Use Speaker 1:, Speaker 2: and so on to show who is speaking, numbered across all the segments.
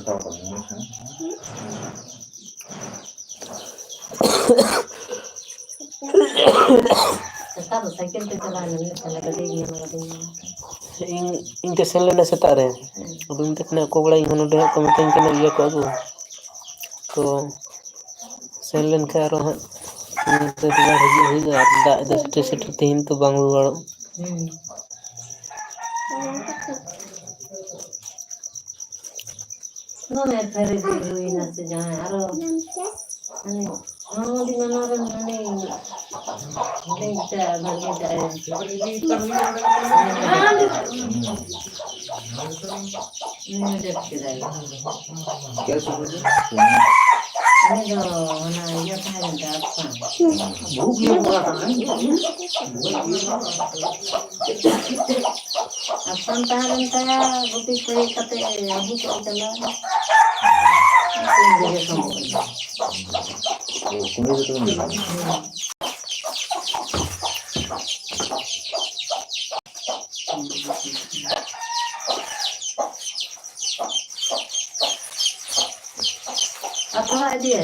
Speaker 1: Tahu cycle tu jalan ni kalau ada dia mana dia.
Speaker 2: ᱤᱧ ᱛᱮ ᱥᱮᱱ ᱞᱮᱱᱟ ᱥᱮᱛᱟᱜ ᱨᱮ ᱟᱫᱚ ᱢᱮᱛᱟᱜ ᱠᱟᱱᱟ ᱚᱠᱚᱭ ᱵᱟᱲᱟᱭ ᱤᱧ ᱱᱚᱰᱮ ᱦᱟᱸᱜ ᱠᱚ ᱢᱤᱛᱟᱹᱧ ᱠᱟᱱᱟ ᱤᱭᱟᱹ ᱠᱚ ᱟᱹᱜᱩ ᱛᱚ ᱥᱮᱱ ᱞᱮᱱᱠᱷᱟᱱ ᱟᱨᱚ ᱦᱟᱸᱜ ᱦᱩᱭᱩᱜᱼᱟ ᱟᱨ ᱫᱟᱜ ᱫᱚ ᱥᱮᱴᱮᱨ ᱛᱮᱦᱮᱧ ᱛᱚ ᱵᱟᱝ ᱨᱩᱣᱟᱹᱲᱚᱜ
Speaker 1: No me parece que no se llama aro. No di mana orang ni. Ni kita bagi ini dek kita. Ini do mana ya tahan dah apa. Bukan bukan. Asan tahan saya bukti saya kata abu kau jalan. Ini dia kamu.
Speaker 3: Ini itu ni.
Speaker 1: Apa dia?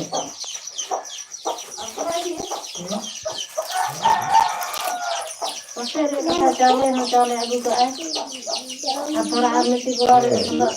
Speaker 1: Pasal kita jalan abu tu apa orang mesti keluar semua.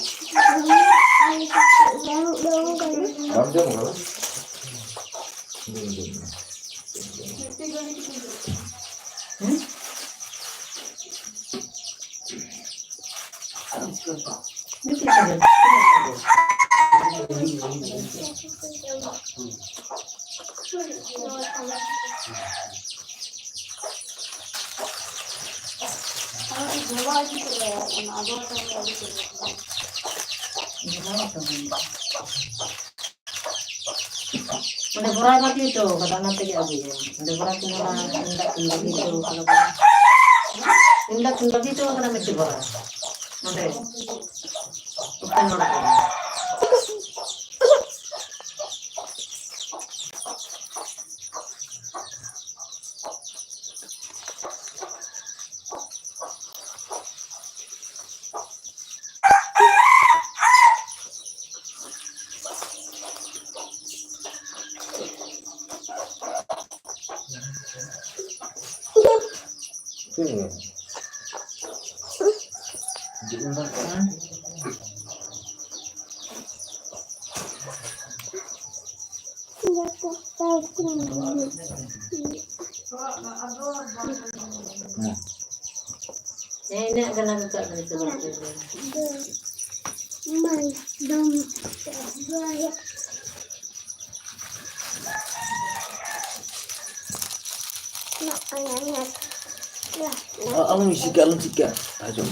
Speaker 1: Udah berapa gitu kata nanti aja ya. Udah berapa nama tindak gitu kalau tindak gitu kena mesti berapa. Nanti bukan orang. Ini kena buka dari sebab itu.
Speaker 3: Alam sika. Ajo.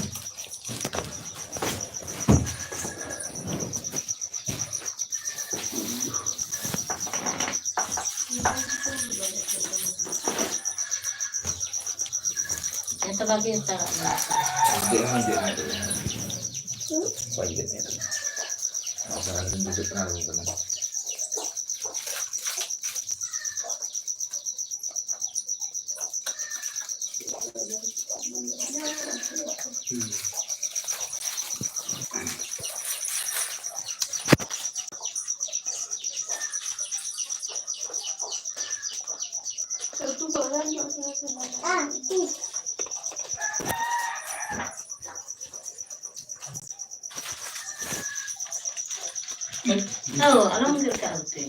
Speaker 1: Itu bagi kita.
Speaker 3: Dia. Bagi dia. Masalah ini juga pernah.
Speaker 1: Oh, alam dia kat tu.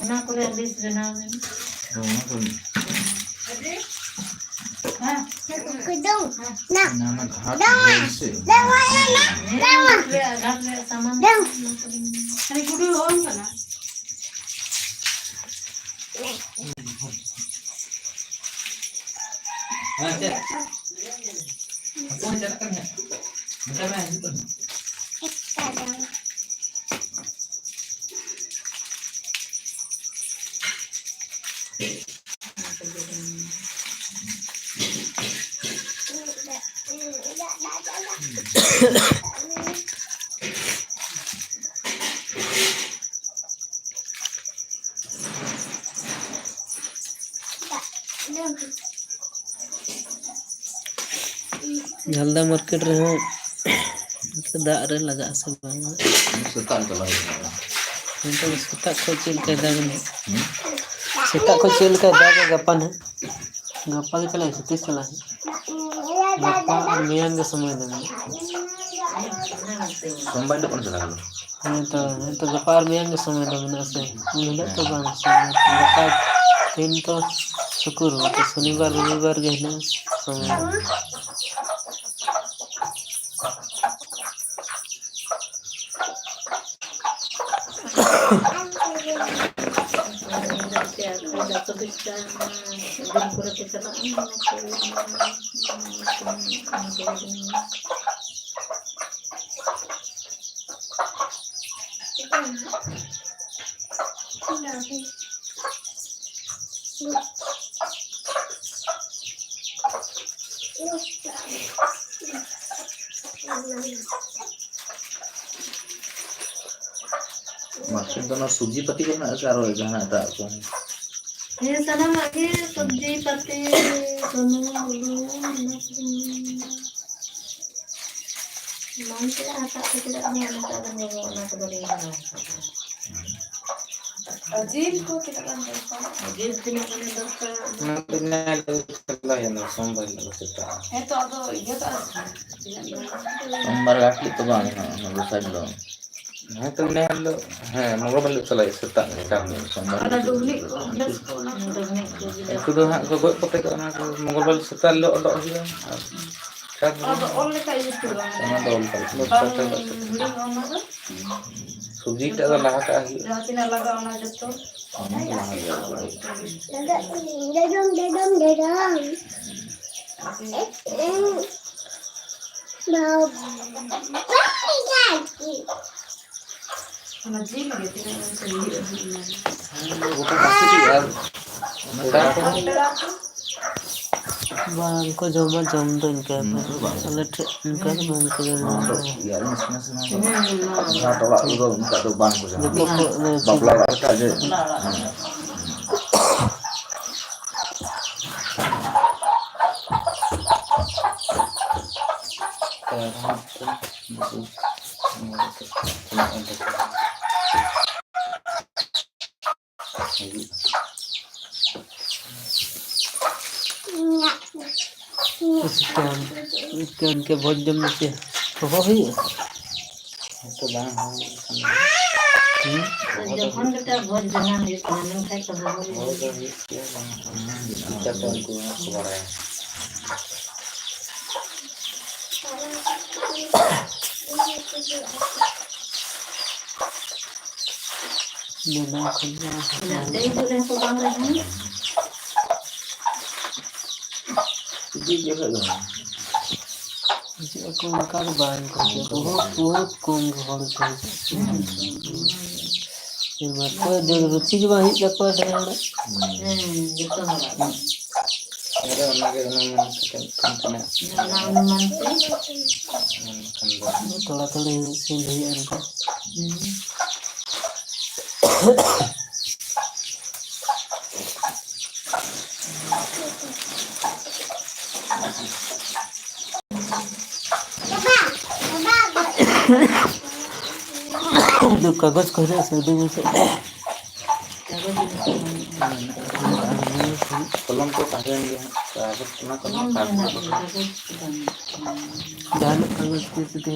Speaker 1: Anak aku lihat di sana.
Speaker 2: जल्दा market रे हो दाग रे लगा सब बांग
Speaker 3: Setan kalau
Speaker 2: तो सेता को चल के दाग सेता को चल के दाग गप्पा न गप्पा के चला सतीश चला गप्पा मियां के समय दे
Speaker 3: Sampai itu pun selalu.
Speaker 2: तो गप्पा मियां के समय दे ना से उन्हें तो बांग गप्पा दिन तो शुक्र हो तो शनिवार रविवार के ना समय
Speaker 3: Maksud dono suji pati ko na saro jana ta ko.
Speaker 1: ये सनम आगे सब्जी पत्ते दोनों मानते आता तो tidak ada ada nyewa nak beli mana
Speaker 4: Ajil ko kita kan berapa?
Speaker 1: Ajil tidak ada dokter
Speaker 3: Nantinya setelah yang sombal lo seta.
Speaker 4: Itu ada iya tak?
Speaker 3: Sombal asli to bang na sa lo. Nah to ne lo monggo balik sela seta kami sombal.
Speaker 1: ada dulu ada sekolah
Speaker 3: Itu do ha ko go pate ko na ko monggo balik seta lo do dia.
Speaker 1: ada oleh kayak itu lah
Speaker 3: Sama dol pa.
Speaker 1: beli mana tu
Speaker 3: Suji ta lah ka hi.
Speaker 1: dah tidak laga mana jatuh mana jil gitu
Speaker 3: Bukan pasti dia.
Speaker 2: बांग को जमा जम दो इनका a lot इनका बांग को जमा
Speaker 3: Ya ini sebenarnya. Nah, tolak dulu minta tuh bang ko sana. Bapla rasa aja.
Speaker 2: इसके उनके बहुत जम से तो हो ही
Speaker 3: Itu bang.
Speaker 1: जखन बेटा भोज बना ले खाना खाए तो
Speaker 3: Oh, jadi ya bang. Kita tuh keluar ya.
Speaker 2: लेना खुला
Speaker 1: दे दो रे को बांग रहे
Speaker 3: Jadi juga dong.
Speaker 2: जी को उनका बांग को बहुत बहुत कम होड़ के ये बात को दे रुचि जो वही जको दे
Speaker 1: gitu lah
Speaker 3: Ada lagi nama kan
Speaker 1: nama mantu
Speaker 2: थोड़ा थोड़ा से भी इनका जो कागज कर रहे हैं दे से
Speaker 3: Belum tuh kalian dia. Kaget kena kaget.
Speaker 2: जान कागज के दे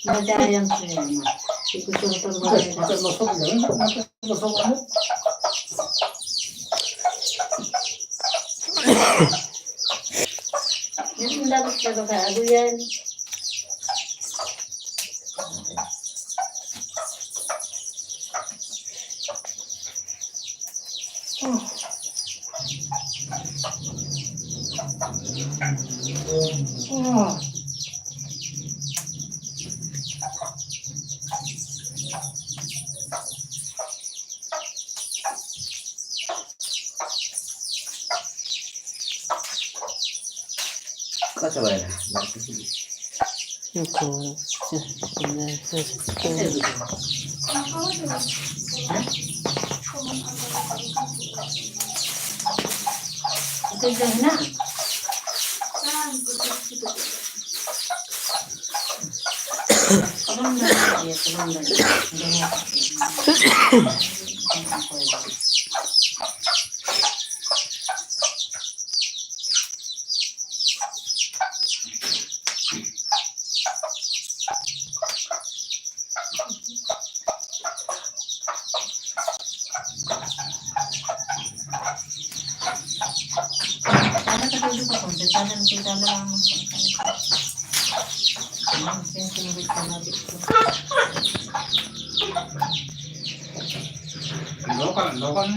Speaker 1: Baca yang saya ikut contoh ini mendapat jaga keaduan.
Speaker 3: Kau coba ya.
Speaker 2: Itu
Speaker 1: Itu jangan. Kita lang.
Speaker 3: Lokan.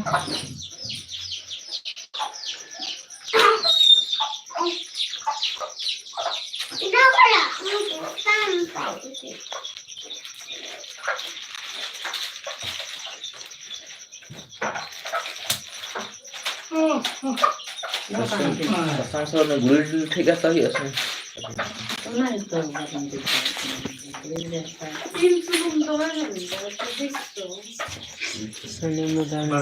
Speaker 3: Pasang na gulil thiga tayo asa.
Speaker 1: Una ito natin dito.
Speaker 2: sana madami.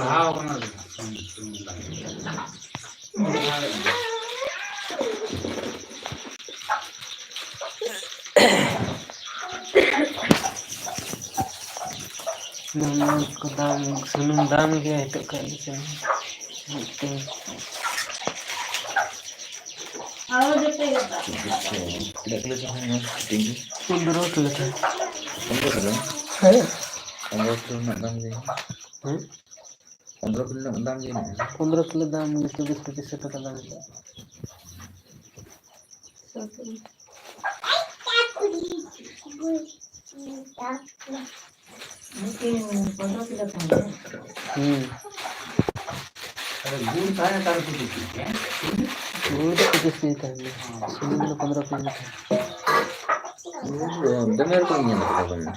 Speaker 2: Namun ko dami, sunong dami kaya ito kaya siya. Ito.
Speaker 3: Tidak kelihatan yang tinggi.
Speaker 2: Pundro kelihatan.
Speaker 3: Pondok kan?
Speaker 2: Saya.
Speaker 3: Pondok tu nak dam je. Pondok tu nak dam je ni.
Speaker 2: Pundro kelihatan gitu bisa terkenal.
Speaker 1: Mungkin pondok tidak tahu.
Speaker 3: Ada gul saya taruh tu ya.
Speaker 2: Gul tu kucing ni kan. Semua 15 kilo.
Speaker 3: Dengar kau ni nak apa ni?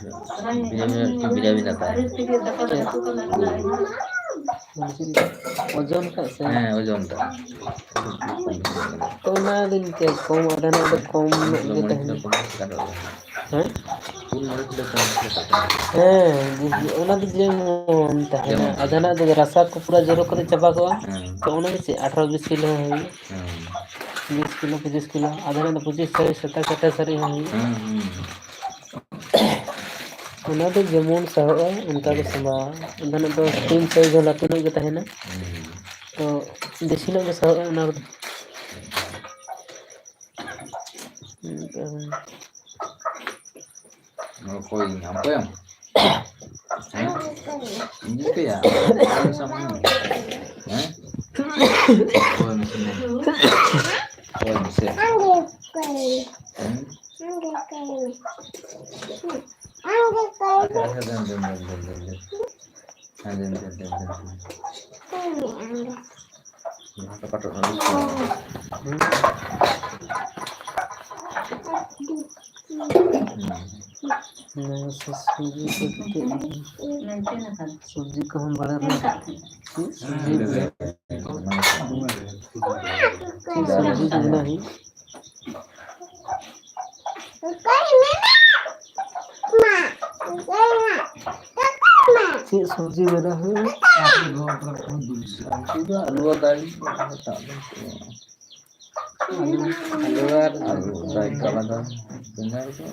Speaker 3: Bila tak.
Speaker 1: Hari tiga dapat satu kan ada.
Speaker 2: Ojon ka saya.
Speaker 3: Ojon tak.
Speaker 2: तो ना दिन के कम ada ना कम gitu है ona do je ta है ना adana do rasa को पूरा जरो करे चबा को तो ona के 18 20 किलो है 20 किलो 25 किलो adana तो 25 से 27 सरी है ona do जेमोन सह उनका के समा adana तो 3 साइज लातु न के है ना तो देसी न के सह ona
Speaker 3: Koy apa yang? Ini tuh ya, sama ini. Koy mesin. Koy mesin.
Speaker 2: सब्जी को हम बड़ा सब्जी नहीं सब्जी बना है
Speaker 3: Alu tadi. Dari kalah kan. Benar tuh.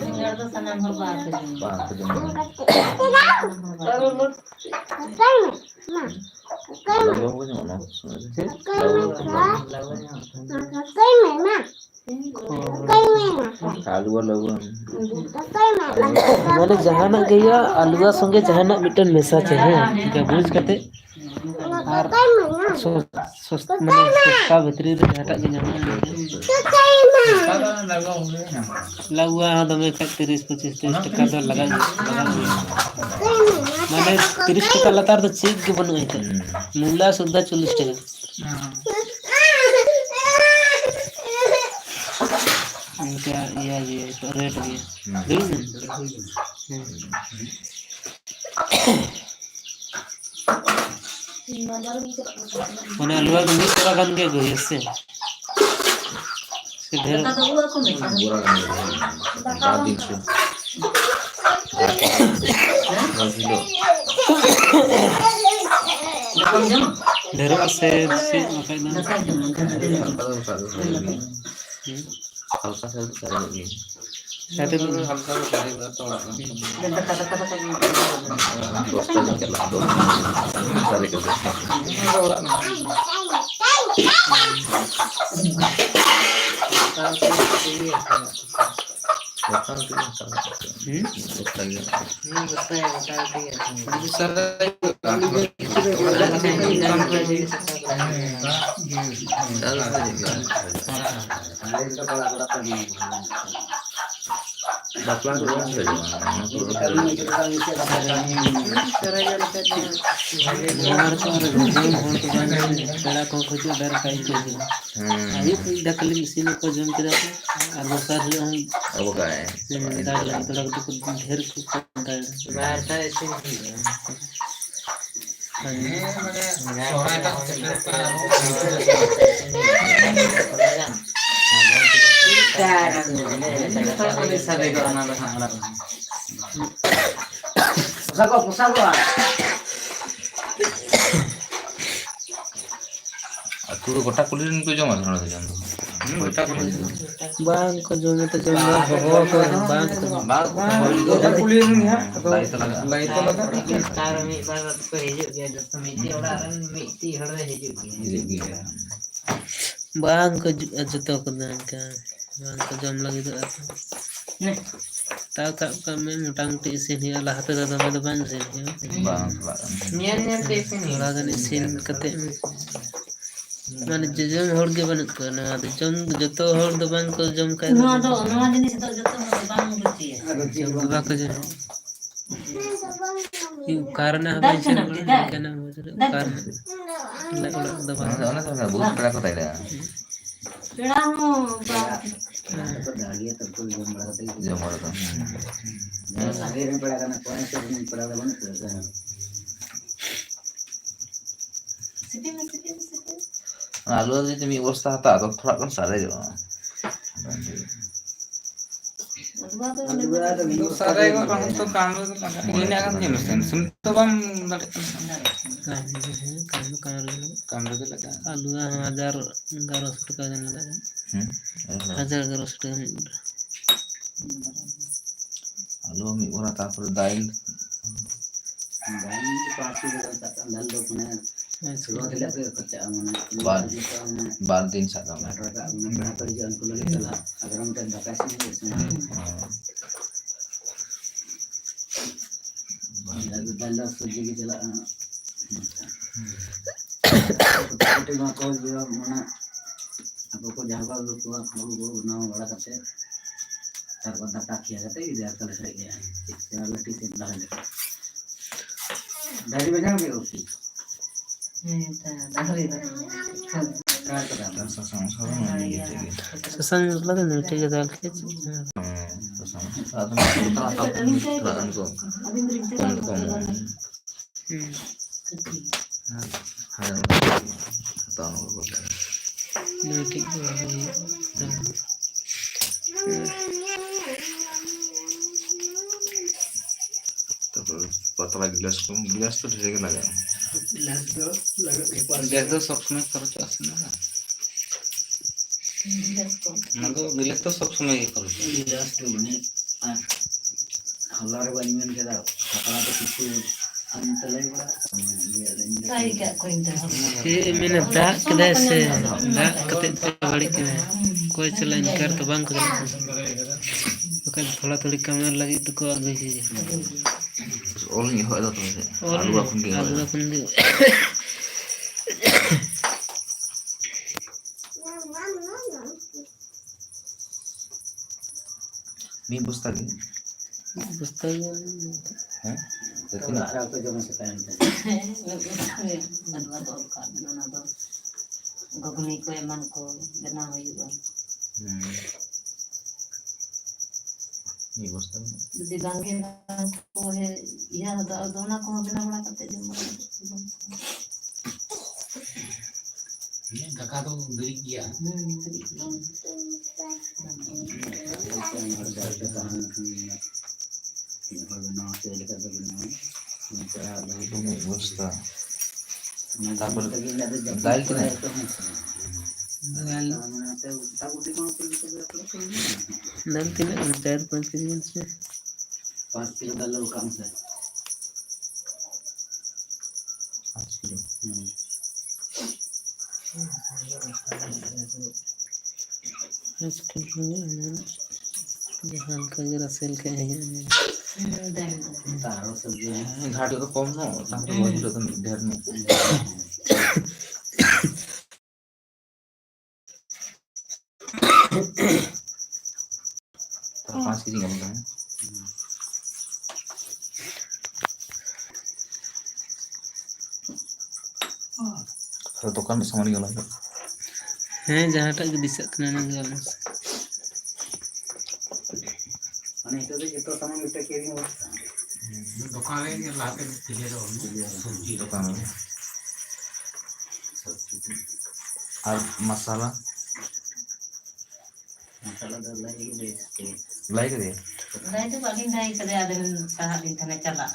Speaker 1: Tinggal tuh senang berbahasa.
Speaker 3: Bahasa Jember. Lagu apa sih mana? Lagu lagu.
Speaker 2: मैंने जहाना गया आलुआ संगे जहाना मिटन मेसा चाहिए क्या बुझ करते और मैंने सस्ता भीतरी हटा के लगुआ दमे 30-25 टका तो लगा मैंने 30 टका लतार तो चेक के बनो है मूला सुद्धा 40 टका क्या ये रेट भी मैंने अलवा तो 20 टका बन के गई इससे ढेर
Speaker 3: Murah kan. Tadi sih.
Speaker 2: ढेर से makanya
Speaker 3: Kalau saya tuh cari lagi.
Speaker 2: saya tuh
Speaker 3: Dos kali jalan dos. Cari ke Baklan dulu saja.
Speaker 2: dah kali sini ko jom kira आलू कर हम
Speaker 3: Apa kayak?
Speaker 2: दाल लगी तो लगता कुछ ढेर कुछ बाहर था ऐसे
Speaker 3: Aku kotak kulirin ko jom ada nanti jam.
Speaker 2: bang ko jom itu jom ho bang
Speaker 3: Kotak kulirin ya. Lai itu laga.
Speaker 1: Cara mi barat ko hijau dia dosto miti orang kan miti horde hijau.
Speaker 2: bang ko juto ko dan ka bang ko jom lagi tu tahu tak kami mutang ti sini Allah tu dah dah bang sini
Speaker 3: Bang,
Speaker 1: Nian te sini.
Speaker 2: orang kan isin kate माने जम हर के बन को ना जम जतो हर दो बन को जम का
Speaker 1: नवा जिनिस तो जतो बांग गुची है.
Speaker 2: बा को जम ये कारण है kana कारण लग दबा
Speaker 3: mana sana bus pernah kota ini.
Speaker 1: Pera mo
Speaker 3: Jam berapa? Lalu aja mi bos tak atau thora kan sare jo.
Speaker 5: सारे को हम तो काम में लगा ini akan jenis sentuh bang dari काम में लगा
Speaker 2: आलू 1000-1100 टका जन लगा 1000-1100 टका
Speaker 3: Lalu mi orang tak perlu dail. bar din sa kami.
Speaker 6: Aku ko jaga lu tua aku na wala kate tarwa data kiya kate ide kale sare ya ya lati se dahale dari bajang ke usi
Speaker 1: dari
Speaker 3: Sama-sama gitu.
Speaker 2: Sasang lagi nih tiga dal ke.
Speaker 3: Pata lagi gelas tuh dari lagi.
Speaker 5: Biar tuh sok semai खर्च असं ना मग bill तो सब समय खर्च
Speaker 6: गिलास तो ने हलार बनियन के दा कपड़ा तो किछु अंतले बड़ा
Speaker 1: Kaya ka ko inte.
Speaker 2: मैंने दाग कदे से दाग कते बड़ी के कोई चला इनकार तो बांग कर तो कल थोड़ा थोड़ी कमर लगी तो को आगे की
Speaker 3: All ini hal itu tuh. Alu aku dia.
Speaker 2: आलू अपन
Speaker 3: Ni bus tadi.
Speaker 2: पुस्तक
Speaker 3: Jadi nak
Speaker 6: cara ko jom sa tayo
Speaker 1: Nagwa ka na do. Gogni ko eman ko bena hoyuga.
Speaker 3: Ni bus tadi.
Speaker 1: Judi bangke ko he iya do na ko bena bana kate jom.
Speaker 6: kakak tuh beri dia
Speaker 3: Ini bus tadi. Tapos dahil kina.
Speaker 2: nanti nak entar penting sih
Speaker 6: pasti udah lalu kamu sih
Speaker 3: Asli.
Speaker 2: आजकल जहाँ का जरा cell का है
Speaker 6: taruh saja
Speaker 3: घाट तो कम ना, ताकि बहुत लोग तो ढेर नहीं. तो 5 kg nggak mungkin. Kalau tukang sama dia lah.
Speaker 2: हैं जहाँ तक दिशा करने लगा बस
Speaker 6: mana itu tuh kita sama kita kirim
Speaker 5: दुकान है लाते चले जाओ
Speaker 3: Tukang. Al masalah
Speaker 6: masalah dah lagi deh
Speaker 3: lain ke dia?
Speaker 1: Dai to paling dai kade aden sahat din thane chala.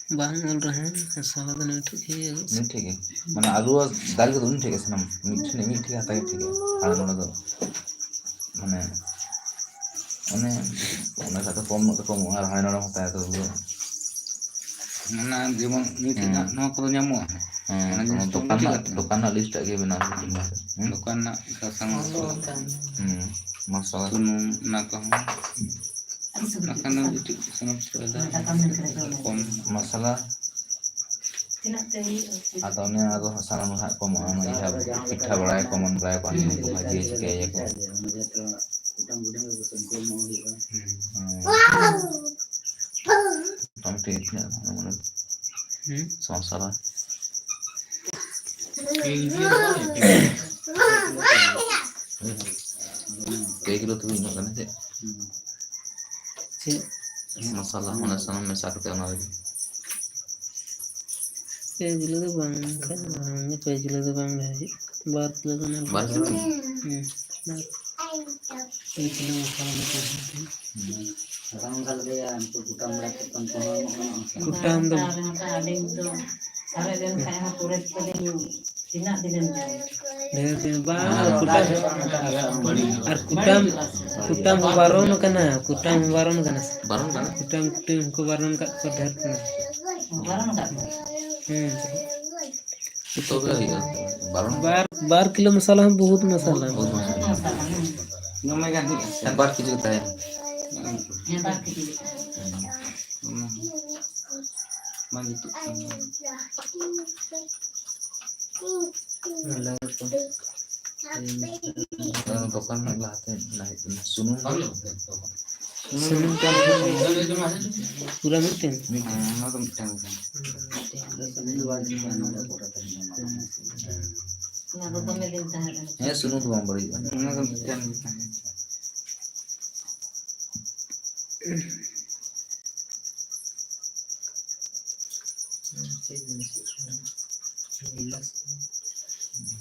Speaker 2: बांग बोल रहे हैं सारा दिन ठीक है
Speaker 3: Ini ठीक है. Mana alu dal ke tuh ठीक है senam. Ini ठीक है आता है ठीक है. Kalau mana tuh mana mana satu form orang hari orang hotel itu.
Speaker 5: mana जेमन नीति ना को nyamuk
Speaker 3: Dokan nak list lagi benar.
Speaker 5: दुकान ना ससंग
Speaker 3: Masalah.
Speaker 5: tunung na ko
Speaker 1: Ari sudah.
Speaker 5: na kana itu sanap sila
Speaker 1: Katakan kare to.
Speaker 5: kom
Speaker 3: Masalah
Speaker 1: Tidak tadi.
Speaker 3: atau ni aku salah melihat koman ya kita berai koman berai koman itu haji kayak ko.
Speaker 6: udang-udang bersentuh mau gitu
Speaker 3: Tapi itu mana masalah. Kayak gitu tuh ini kan sih. Masalah mana sana mesak ke mana lagi.
Speaker 2: पेजले तो बांग kan बांग पेजले तो बांग है बात लगना
Speaker 3: Baru lagi.
Speaker 2: पेजले मसाला में
Speaker 6: sekarang kalau dia untuk kita melakukan pengalaman
Speaker 2: कुटाम तो
Speaker 1: Aden to. Sare den kaya puret kade tidak diden.
Speaker 2: ढेर दिन बाद कुटाम बारोन करना कुटाम बारोन करना
Speaker 3: Baru kan?
Speaker 2: कुटाम को बारोन का ढेर करना
Speaker 1: Barang tak?
Speaker 3: तो भी है बारह
Speaker 2: बार किलो मसाला हम बहुत मसाला
Speaker 3: बहुत मसाला
Speaker 5: Nama ganti.
Speaker 3: है बार की जगह है
Speaker 1: Yang tak kecil.
Speaker 5: Mandi tu.
Speaker 3: दुकान में लाते हैं सुनो
Speaker 2: सुनूं का पूरा मिलते हैं
Speaker 5: Nama tu macam tu.
Speaker 1: Yang tu kami minta ada.
Speaker 3: है सुनो तो हम बड़ी
Speaker 5: Nama tu macam tu.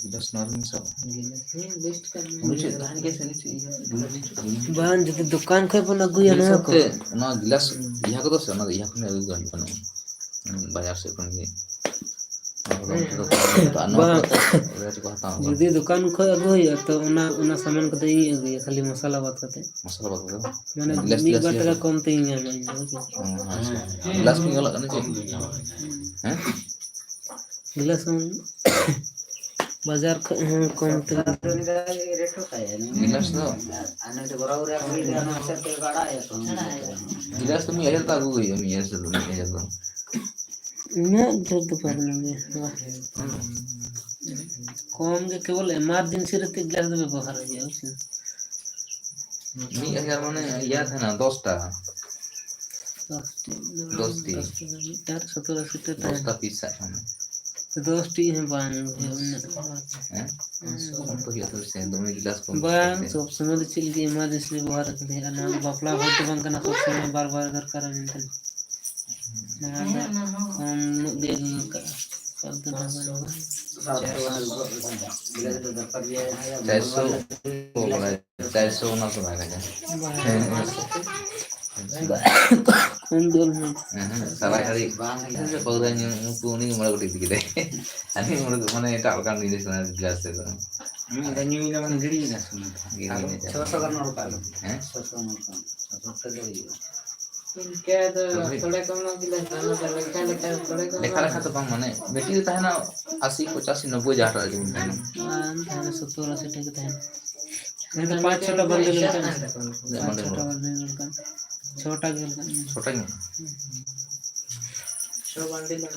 Speaker 3: गिलास नॉर्मल सब
Speaker 1: List kan.
Speaker 3: मुझे कहानी कैसे नहीं चाहिए
Speaker 2: बाहर जो दुकान खोल बना गुया ना को
Speaker 3: ना गिलास यहाँ को तो से ना यहाँ को नहीं गन बनो बाजार से कौन की
Speaker 2: যদি দোকান খোয় আগুয়া তো ওনা সামান কত ই আগুয়া খালি মশলা বাত করতে
Speaker 3: मसाला बता दो
Speaker 2: মানে 20 টাকা কম তে ইয়া নাই
Speaker 3: गिलास में गलत नहीं हैं
Speaker 2: गिलास बाजार कम ते
Speaker 6: रेट होता है
Speaker 3: गिलास तो
Speaker 6: आने तो बराबर है कोई ना सर पे गाड़ा है तो
Speaker 3: गिलास तो मैं ऐसा ताकू गई मैं ऐसा तो नहीं ऐसा
Speaker 2: ना जल्द पर नहीं कम के केवल इमरजेंसी रहते गिलास में व्यवहार है उसमें
Speaker 3: मैं यार मैंने याद है ना 10 टा 10 टी
Speaker 2: 17 सीटर
Speaker 3: 10 टा पीस है
Speaker 2: तो 10 टी है बान
Speaker 3: हैं तो ये तो से दो में गिलास को
Speaker 2: बान सब समय चल गई इमरजेंसी व्यवहार करते हैं ना बापला होते बंकना सब समय बार-बार दरकार है हम दे का चलते हैं
Speaker 3: 400 ना तो आएगा
Speaker 2: कौन दल में
Speaker 3: सारा hari itu paudanya kuning mulai gede gede ani mana itu akan di sana jelas itu
Speaker 5: Ini dah new ni mana giri dah semua.
Speaker 3: gini
Speaker 6: छोटा करना होता है
Speaker 3: हैं
Speaker 6: छोटा छोटा दे
Speaker 1: Inkya tu थोड़े कम ना गिलास दाना कर लेखा थोड़े कम.
Speaker 3: लेखा लेखा तो बang mana बेटी तो है ना 80 85 90 जा रहा है जिन
Speaker 2: धान 70 80 टके था नहीं तो 5 6 बंडल का 5 6 बंडल का छोटा गेल का
Speaker 3: छोटा नहीं
Speaker 1: So bandi lah.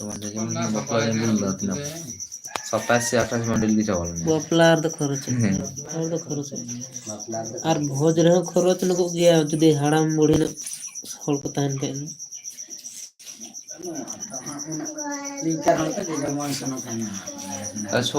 Speaker 3: बंडल जम बकला जम लाती ना 27 से 28 बंडल की चावल में
Speaker 2: बपलार तो खरच और तो खरच और भोज रह खरच न को गया जदि हाड़ाम बुढ़ी न हल को तान के
Speaker 6: लिंक करना तो जमान सुनो था ना
Speaker 3: अच्छा